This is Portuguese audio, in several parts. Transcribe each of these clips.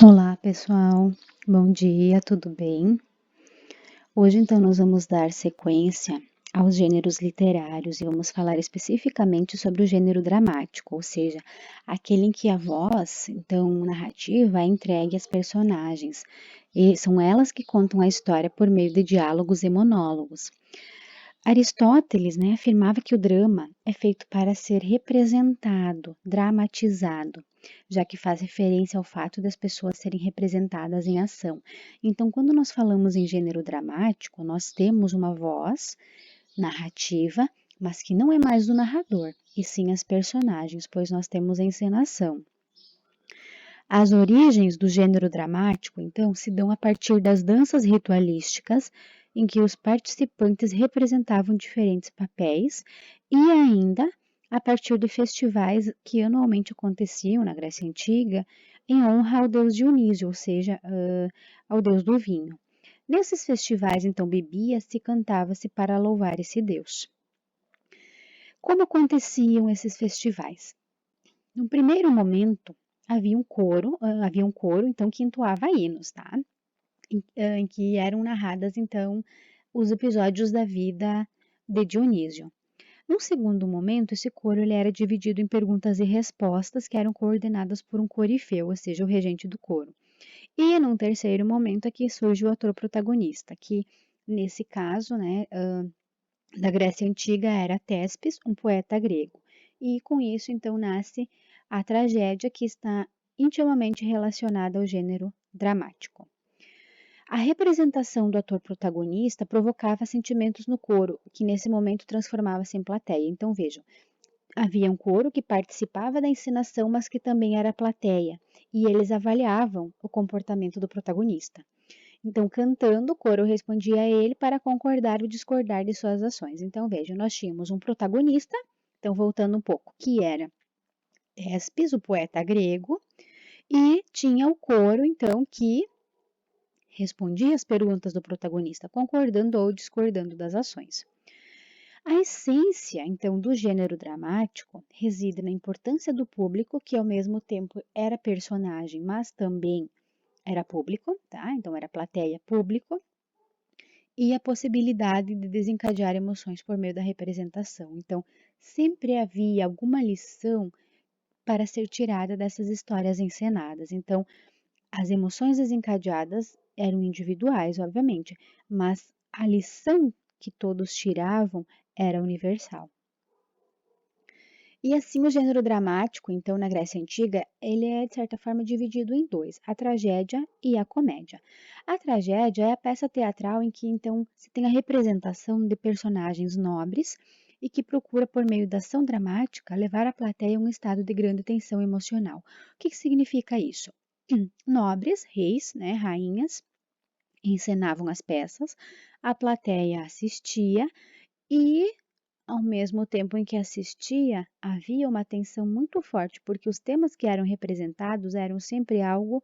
Olá, pessoal. Bom dia, tudo bem? Hoje, então, nós vamos dar sequência aos gêneros literários e vamos falar especificamente sobre o gênero dramático, ou seja, aquele em que a voz, então, narrativa é entregue às personagens e são elas que contam a história por meio de diálogos e monólogos. Aristóteles, afirmava que o drama é feito para ser representado, dramatizado, já que faz referência ao fato das pessoas serem representadas em ação. Então, quando nós falamos em gênero dramático, nós temos uma voz narrativa, mas que não é mais do narrador, e sim as personagens, pois nós temos a encenação. As origens do gênero dramático, então, se dão a partir das danças ritualísticas, em que os participantes representavam diferentes papéis, e ainda a partir de festivais que anualmente aconteciam na Grécia Antiga, em honra ao deus Dionísio, ou seja, ao deus do vinho. Nesses festivais, então, bebia-se e cantava-se para louvar esse deus. Como aconteciam esses festivais? No primeiro momento, havia um coro, então, que entoava hinos, tá? Em que eram narradas, então, os episódios da vida de Dionísio. Num segundo momento, esse coro ele era dividido em perguntas e respostas que eram coordenadas por um corifeu, ou seja, o regente do coro. E num terceiro momento, aqui surge o ator protagonista, que nesse caso, da Grécia Antiga era Tespes, um poeta grego. E com isso, então, nasce a tragédia que está intimamente relacionada ao gênero dramático. A representação do ator protagonista provocava sentimentos no coro, que nesse momento transformava-se em plateia. Então vejam, havia um coro que participava da encenação, mas que também era plateia, e eles avaliavam o comportamento do protagonista. Então, cantando, o coro respondia a ele para concordar ou discordar de suas ações. Então, vejam, nós tínhamos um protagonista, então voltando um pouco, que era Tespes, o poeta grego, e tinha o coro, então, que respondia às perguntas do protagonista, concordando ou discordando das ações. A essência, então, do gênero dramático reside na importância do público, que ao mesmo tempo era personagem, mas também era público, tá? Então, era plateia público, e a possibilidade de desencadear emoções por meio da representação. Então, sempre havia alguma lição para ser tirada dessas histórias encenadas. Então, as emoções desencadeadas eram individuais, obviamente, mas a lição que todos tiravam era universal. E assim o gênero dramático, então, na Grécia Antiga, ele é, de certa forma, dividido em dois, a tragédia e a comédia. A tragédia é a peça teatral em que, então, se tem a representação de personagens nobres e que procura, por meio da ação dramática, levar a plateia a um estado de grande tensão emocional. O que significa isso? Nobres, reis, rainhas, encenavam as peças, a plateia assistia e, ao mesmo tempo em que assistia, havia uma tensão muito forte, porque os temas que eram representados eram sempre algo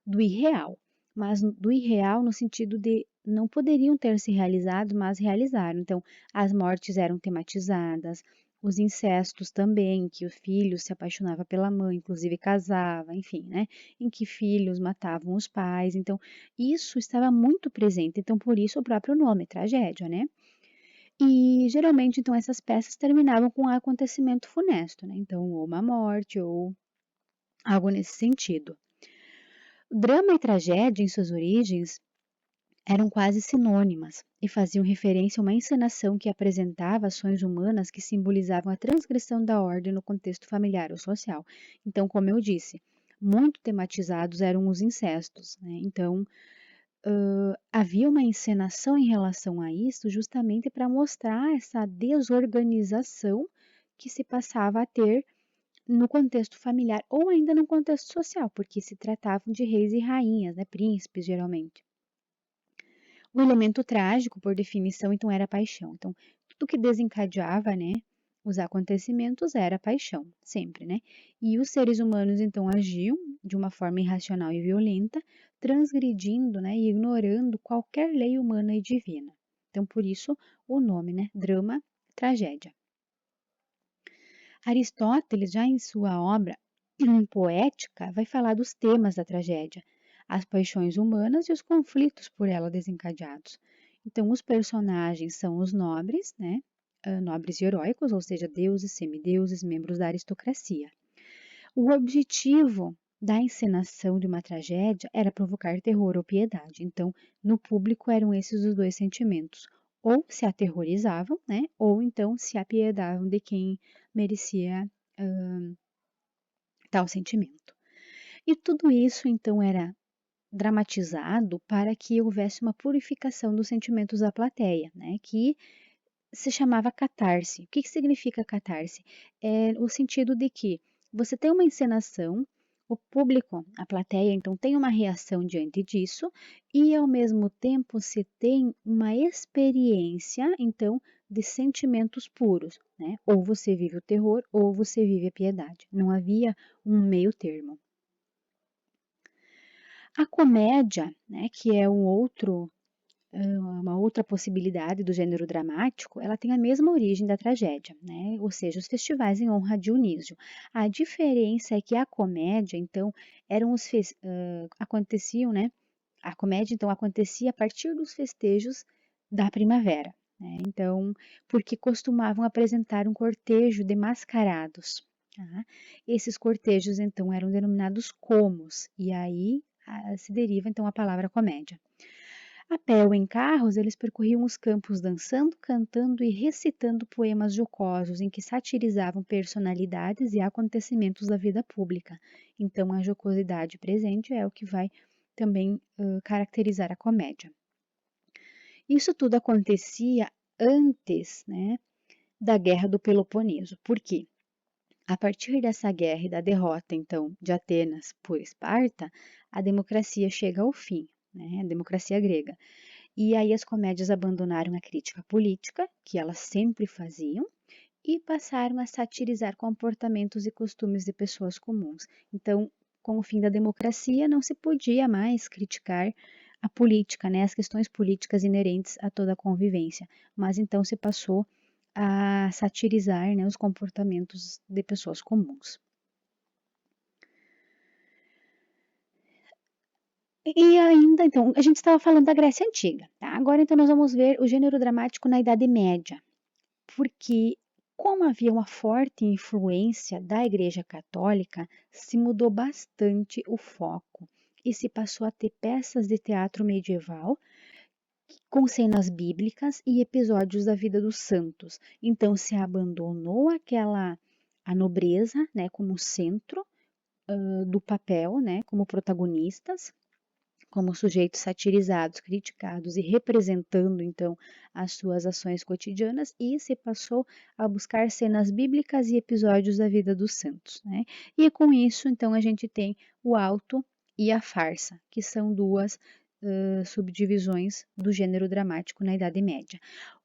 do irreal, mas do irreal no sentido de não poderiam ter se realizado, mas realizaram. Então, as mortes eram tematizadas, os incestos também, que o filho se apaixonava pela mãe, inclusive casava, enfim, em que filhos matavam os pais. Então, isso estava muito presente. Então, por isso o próprio nome, tragédia, E geralmente, então, essas peças terminavam com um acontecimento funesto, Então, ou uma morte, ou algo nesse sentido. Drama e tragédia, em suas origens, eram quase sinônimas e faziam referência a uma encenação que apresentava ações humanas que simbolizavam a transgressão da ordem no contexto familiar ou social. Então, como eu disse, muito tematizados eram os incestos, Então, havia uma encenação em relação a isso justamente para mostrar essa desorganização que se passava a ter no contexto familiar ou ainda no contexto social, porque se tratavam de reis e rainhas, príncipes geralmente. O elemento trágico, por definição, então era a paixão. Então, tudo que desencadeava, os acontecimentos era a paixão, sempre, E os seres humanos, então, agiam de uma forma irracional e violenta, transgredindo, e ignorando qualquer lei humana e divina. Então, por isso, o nome, drama, tragédia. Aristóteles, já em sua obra Poética, vai falar dos temas da tragédia, as paixões humanas e os conflitos por ela desencadeados. Então, os personagens são os nobres, né? Nobres e heróicos, ou seja, deuses, semideuses, membros da aristocracia. O objetivo da encenação de uma tragédia era provocar terror ou piedade. Então, no público eram esses os dois sentimentos. Ou se aterrorizavam, né? Ou então se apiedavam de quem merecia tal sentimento. E tudo isso, então, era dramatizado para que houvesse uma purificação dos sentimentos da plateia, né? Que se chamava catarse. O que significa catarse? É o sentido de que você tem uma encenação, o público, a plateia, então tem uma reação diante disso, e ao mesmo tempo se tem uma experiência, então, de sentimentos puros, né? Ou você vive o terror, ou você vive a piedade. Não havia um meio termo. A comédia, né, que é uma outra possibilidade do gênero dramático, ela tem a mesma origem da tragédia, né? Ou seja, os festivais em honra a Dionísio. A diferença é que a comédia, então, aconteciam, né? A comédia, então, acontecia a partir dos festejos da primavera, né? Então, porque costumavam apresentar um cortejo de mascarados. Tá? Esses cortejos, então, eram denominados comos, e aí se deriva, então, a palavra comédia. A pé ou em carros, eles percorriam os campos dançando, cantando e recitando poemas jocosos em que satirizavam personalidades e acontecimentos da vida pública. Então, a jocosidade presente é o que vai também caracterizar a comédia. Isso tudo acontecia antes, né, da Guerra do Peloponeso. Por quê? A partir dessa guerra e da derrota, então, de Atenas por Esparta, a democracia chega ao fim, né, a democracia grega. E aí as comédias abandonaram a crítica política, que elas sempre faziam, e passaram a satirizar comportamentos e costumes de pessoas comuns. Então, com o fim da democracia, não se podia mais criticar a política, né, as questões políticas inerentes a toda a convivência, mas então se passou a satirizar, né, os comportamentos de pessoas comuns. E ainda, então, a gente estava falando da Grécia Antiga, tá? Agora, então, nós vamos ver o gênero dramático na Idade Média, porque, como havia uma forte influência da Igreja Católica, se mudou bastante o foco e se passou a ter peças de teatro medieval com cenas bíblicas e episódios da vida dos santos. Então, se abandonou a nobreza, né, como centro do papel, né, como protagonistas, como sujeitos satirizados, criticados e representando então as suas ações cotidianas, e se passou a buscar cenas bíblicas e episódios da vida dos santos, né? E com isso, então, a gente tem o auto e a farsa, que são duas subdivisões do gênero dramático na Idade Média.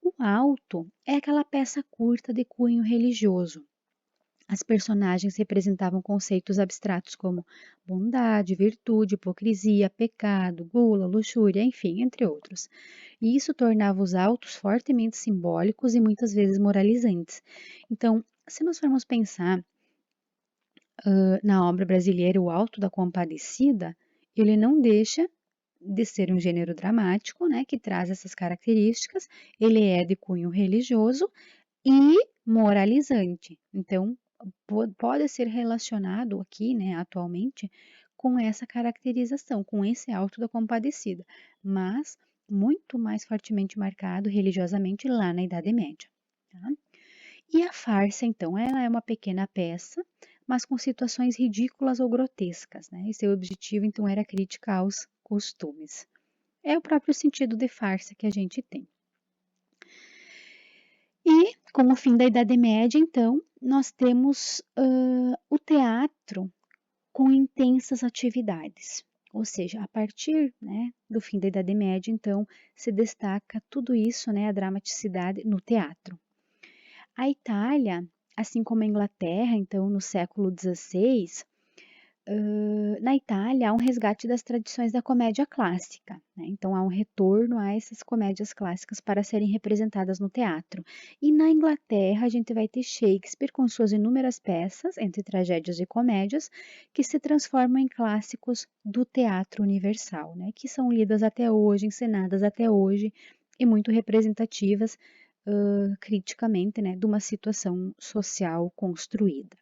O auto é aquela peça curta de cunho religioso. As personagens representavam conceitos abstratos como bondade, virtude, hipocrisia, pecado, gula, luxúria, enfim, entre outros. E isso tornava os autos fortemente simbólicos e muitas vezes moralizantes. Então, se nós formos pensar na obra brasileira O Alto da Compadecida, ele não deixa de ser um gênero dramático, né, que traz essas características. Ele é de cunho religioso e moralizante. Então, pode ser relacionado aqui, né, atualmente, com essa caracterização, com esse Alto da Compadecida, mas muito mais fortemente marcado religiosamente lá na Idade Média. Tá? E a farsa, então, ela é uma pequena peça, mas com situações ridículas ou grotescas, né? E seu objetivo, então, era a crítica aos costumes. É o próprio sentido de farsa que a gente tem. E, com o fim da Idade Média, então, nós temos o teatro com intensas atividades. Ou seja, a partir, né, do fim da Idade Média, então, se destaca tudo isso, né, a dramaticidade no teatro. A Itália, assim como a Inglaterra, então, no século XVI, Na Itália, há um resgate das tradições da comédia clássica, né? Então, há um retorno a essas comédias clássicas para serem representadas no teatro. E na Inglaterra, a gente vai ter Shakespeare com suas inúmeras peças, entre tragédias e comédias, que se transformam em clássicos do teatro universal, né? Que são lidas até hoje, encenadas até hoje e muito representativas, criticamente, né? De uma situação social construída.